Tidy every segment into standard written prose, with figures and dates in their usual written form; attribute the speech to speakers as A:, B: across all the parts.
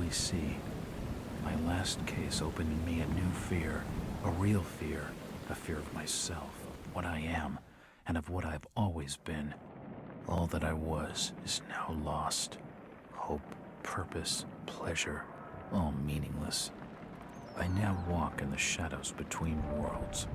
A: finally see. My last case opened in me a new fear, a real fear, a fear of myself, of what I am, and of what I've always been. All that I was is now lost. Hope, purpose, pleasure, all meaningless. I now walk in the shadows between worlds,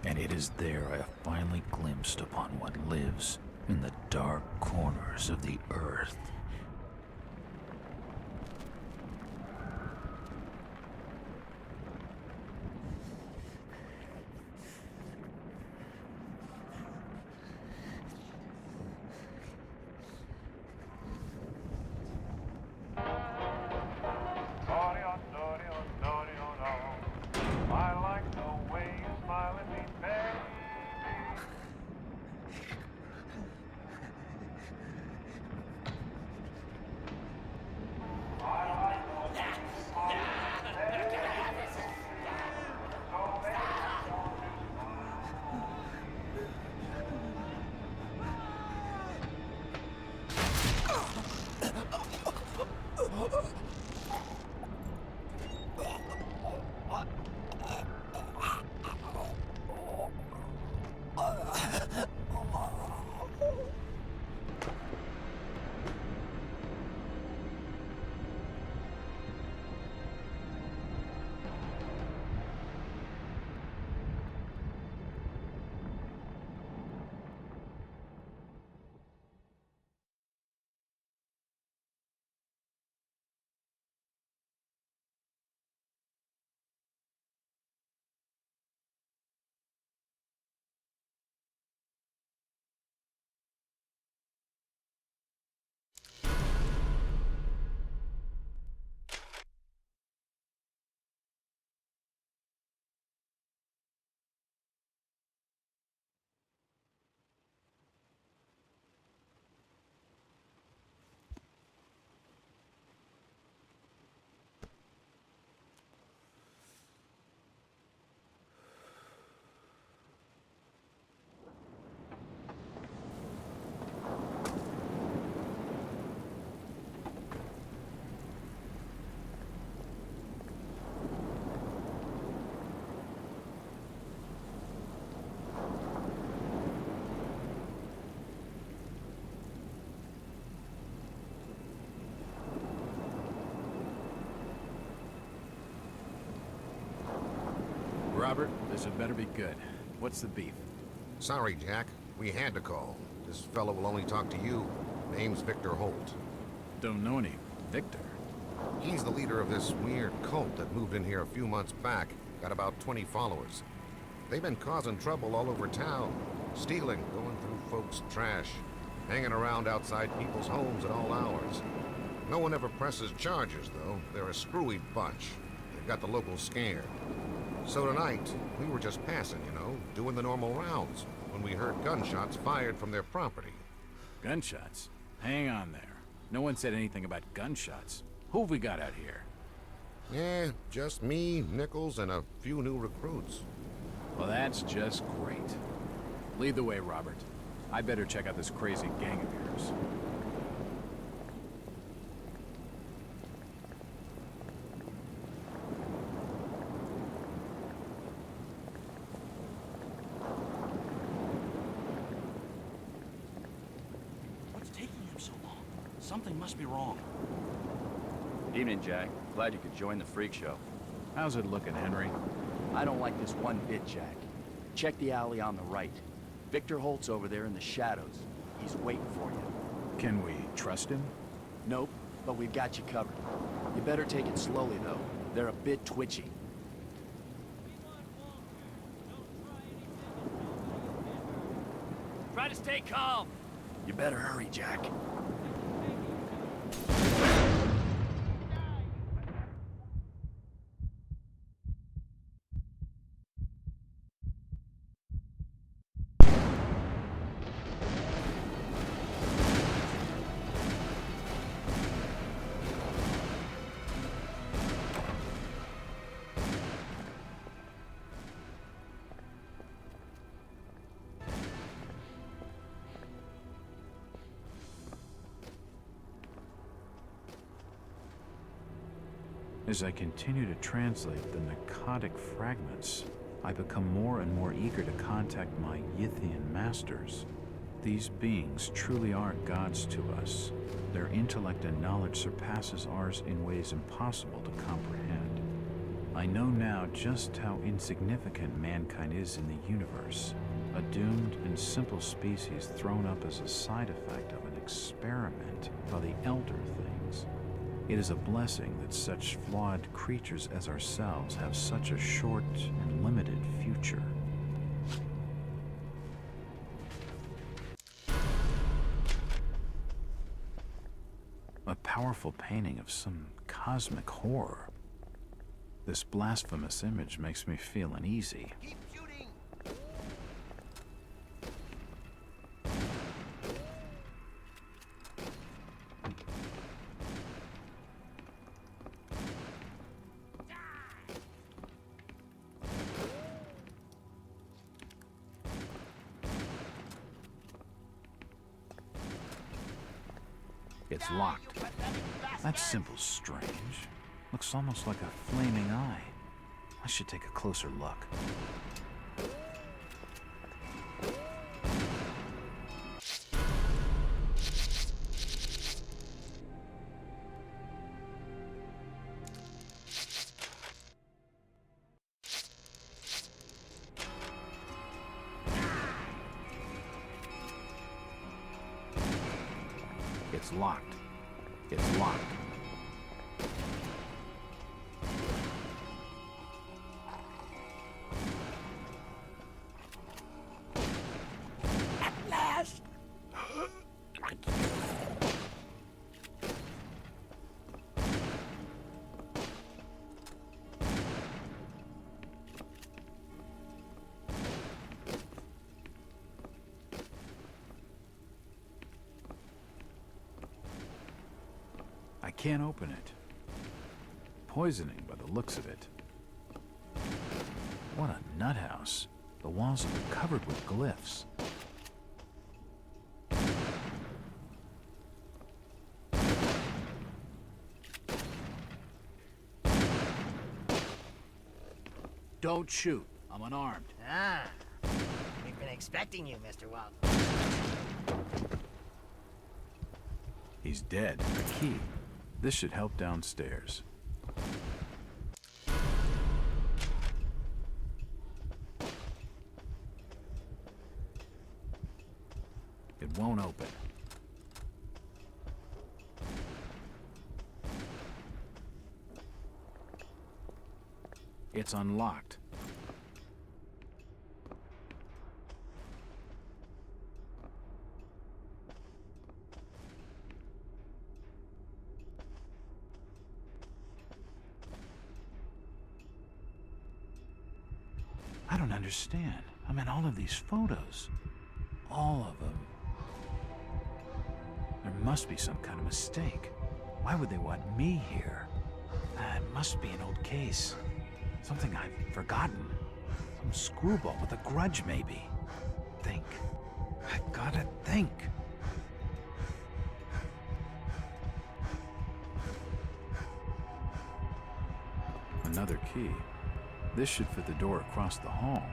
A: and it is there I have finally glimpsed upon what lives in the dark corners of the earth.
B: Robert, this had better be good. What's the beef?
C: Sorry, Jack. We had to call. This fellow will only talk to you. Name's Victor Holt.
B: Don't know any Victor.
C: He's the leader of this weird cult that moved in here a few months back. Got about 20 followers. They've been causing trouble all over town. Stealing, going through folks' trash, hanging around outside people's homes at all hours. No one ever presses charges, though. They're a screwy bunch. They've got the locals scared. So tonight, we were just passing, doing the normal rounds, when we heard gunshots fired from their property.
B: Gunshots? Hang on there. No one said anything about gunshots. Who have we got out here?
C: Yeah, just me, Nichols, and a few new recruits.
B: Well, that's just great. Lead the way, Robert. I better check out this crazy gang of yours.
D: Something must be wrong.
E: Evening, Jack. Glad you could join the freak show.
B: How's it looking, Henry?
E: I don't like this one bit, Jack. Check the alley on the right. Victor Holt's over there in the shadows. He's waiting for you.
B: Can we trust him?
E: Nope, but we've got you covered. You better take it slowly, though. They're a bit twitchy.
D: Try to stay calm.
E: You better hurry, Jack.
A: As I continue to translate the narcotic fragments, I become more and more eager to contact my Yithian masters. These beings truly are gods to us. Their intellect and knowledge surpasses ours in ways impossible to comprehend. I know now just how insignificant mankind is in the universe, a doomed and simple species thrown up as a side effect of an experiment by the elder things. It is a blessing that such flawed creatures as ourselves have such a short and limited future. A powerful painting of some cosmic horror. This blasphemous image makes me feel uneasy.
D: Keep shooting!
A: It's locked. That symbol's strange. Looks almost like a flaming eye. I should take a closer look. It's locked. It's locked.
D: At last!
A: I can't open it. Poisoning by the looks of it. What a nuthouse. The walls have been covered with glyphs.
B: Don't shoot. I'm unarmed.
F: Ah, we've been expecting you, Mr. Walt.
A: He's dead. A key. This should help downstairs. It won't open. It's unlocked. I don't understand. I mean, all of these photos. All of them. There must be some kind of mistake. Why would they want me here? It must be an old case. Something I've forgotten. Some screwball with a grudge, maybe. Think. I gotta think. Another key. This should fit the door across the hall.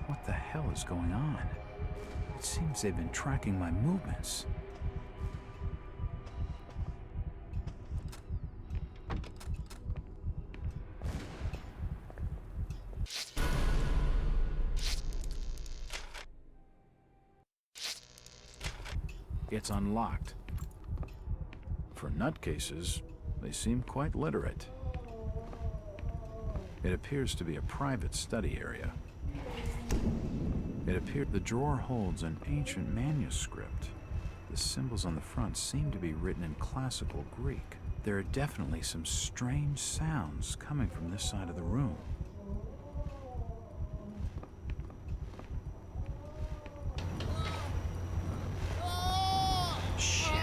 A: What the hell is going on? It seems they've been tracking my movements. It's unlocked. For nutcases, they seem quite literate. It appears to be a private study area. It appears the drawer holds an ancient manuscript. The symbols on the front seem to be written in classical Greek. There are definitely some strange sounds coming from this side of the room.
F: Shit.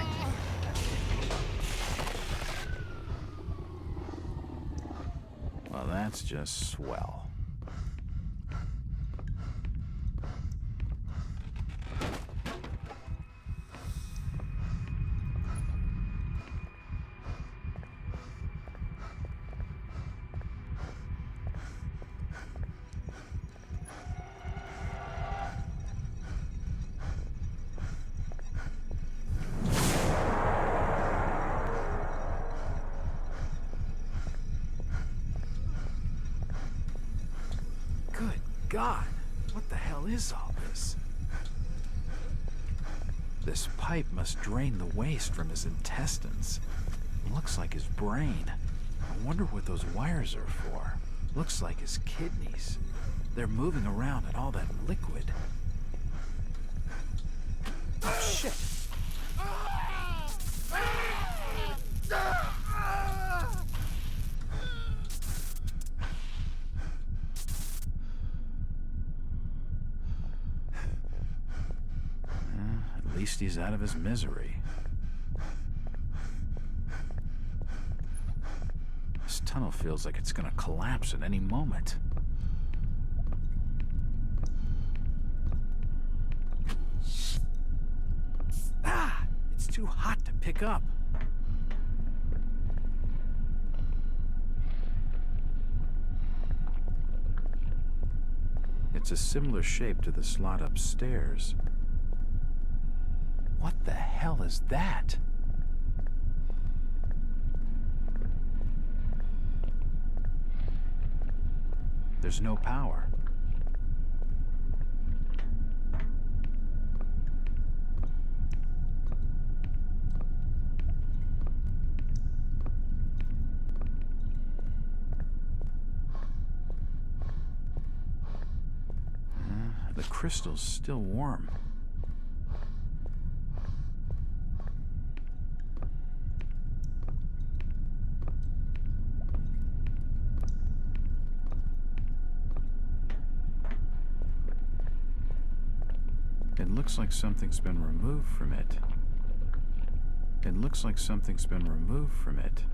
A: Well, that's just swell. God, what the hell is all this? This pipe must drain the waste from his intestines. Looks like his brain. I wonder what those wires are for. Looks like his kidneys. They're moving around in all that liquid. Oh, shit! At least he's out of his misery. This tunnel feels like it's gonna collapse at any moment. Ah! It's too hot to pick up. It's a similar shape to the slot upstairs. What the hell is that? There's no power. The crystal's still warm. It looks like something's been removed from it. It looks like something's been removed from it.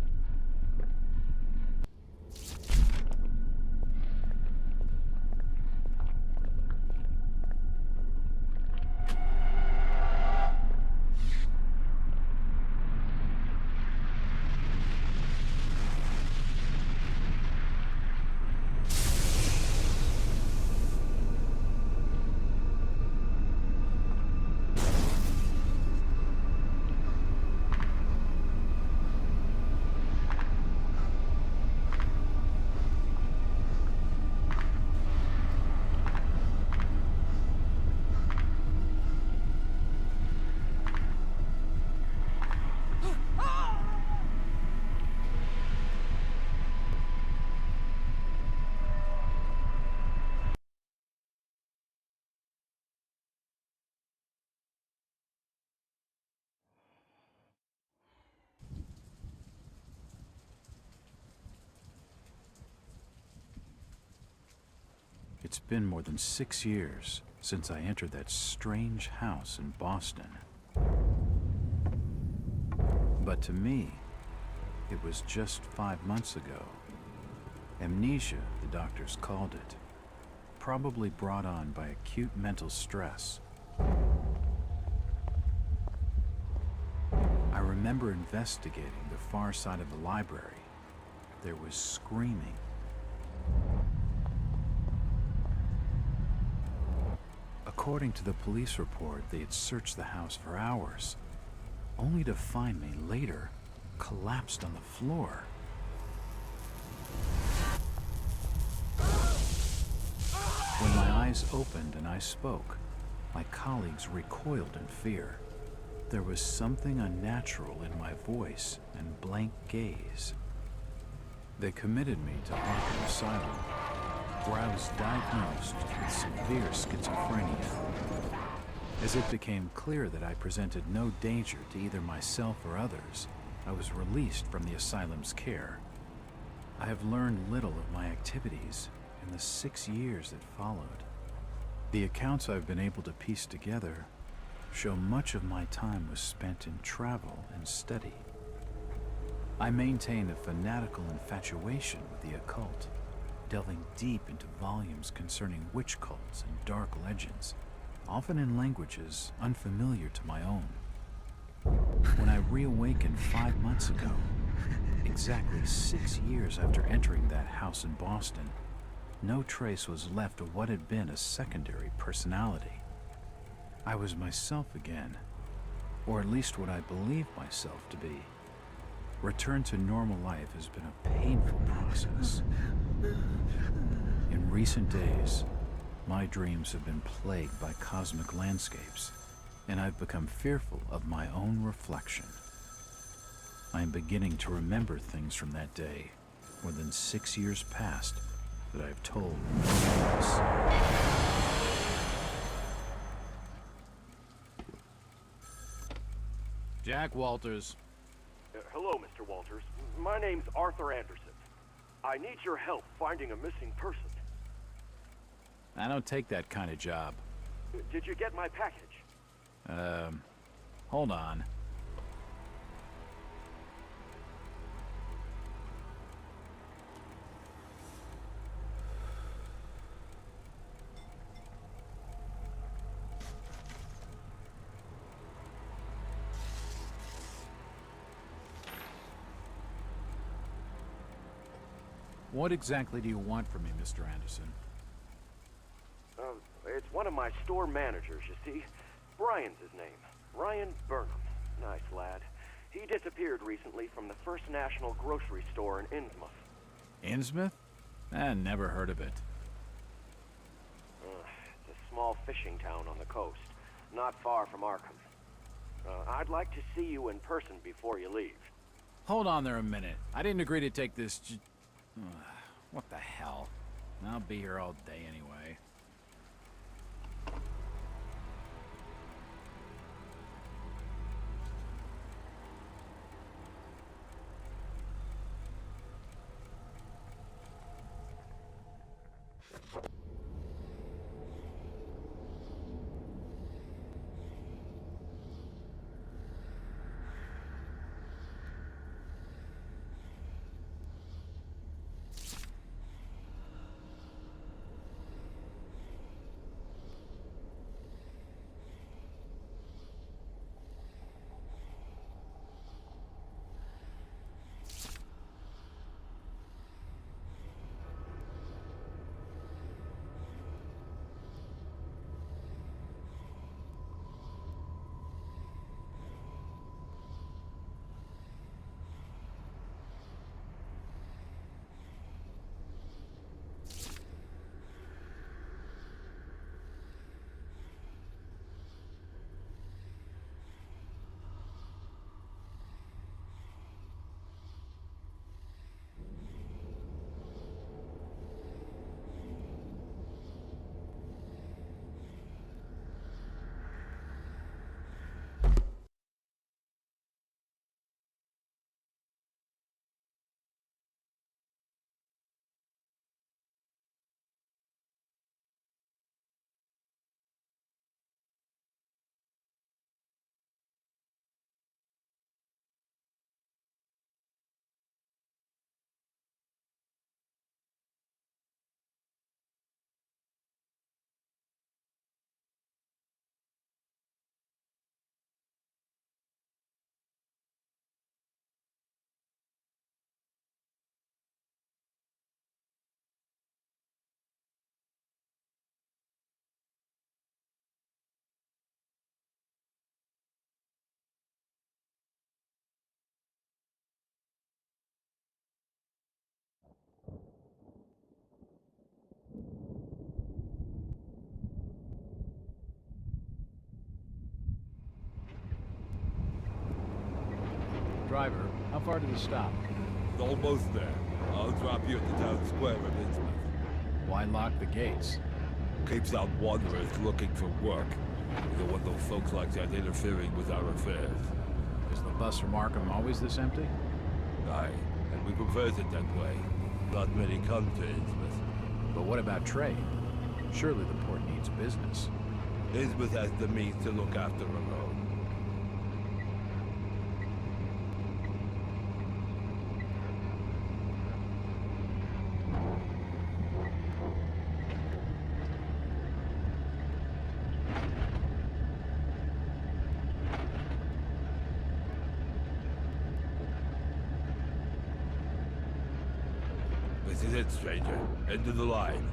A: It's been more than 6 years since I entered that strange house in Boston. But to me, it was just 5 months ago. Amnesia, the doctors called it. Probably brought on by acute mental stress. I remember investigating the far side of the library. There was screaming. According to the police report, they had searched the house for hours, only to find me later collapsed on the floor. When my eyes opened and I spoke, my colleagues recoiled in fear. There was something unnatural in my voice and blank gaze. They committed me to Arkham Asylum, where I was diagnosed with severe schizophrenia. As it became clear that I presented no danger to either myself or others, I was released from the asylum's care. I have learned little of my activities in the 6 years that followed. The accounts I've been able to piece together show much of my time was spent in travel and study. I maintained a fanatical infatuation with the occult, delving deep into volumes concerning witch cults and dark legends, often in languages unfamiliar to my own. When I reawakened 5 months ago, exactly 6 years after entering that house in Boston, no trace was left of what had been a secondary personality. I was myself again, or at least what I believed myself to be. Return to normal life has been a painful process. In recent days, My dreams have been plagued by cosmic landscapes, and I've become fearful of my own reflection. I am beginning to remember things from that day, more than 6 years past, that I have told no one else.
B: Jack Walters.
G: Hello, Mr. Walters. My name's Arthur Anderson. I need your help finding a missing person.
B: I don't take that kind of job.
G: Did you get my package?
B: Hold on. What exactly do you want from me, Mr. Anderson?
G: It's one of my store managers, you see. Brian's his name. Ryan Burnham. Nice lad. He disappeared recently from the First National grocery store in Innsmouth.
B: Innsmouth? Never heard of it.
G: It's a small fishing town on the coast, not far from Arkham. I'd like to see you in person before you leave.
B: Hold on there a minute. I didn't agree to take this what the hell? I'll be here all day anyway. Driver, how far to the stop?
H: Almost there. I'll drop you at the town square of Innsmouth.
B: Why lock the gates?
H: Keeps out wanderers looking for work. We don't want those folks like that interfering with our affairs.
B: Is the bus from Arkham always this empty?
H: Aye, and we prefers it that way. Not many come to Innsmouth.
B: But what about trade? Surely the port needs business.
H: Innsmouth has the means to look after her own. This is it, stranger. End of the line.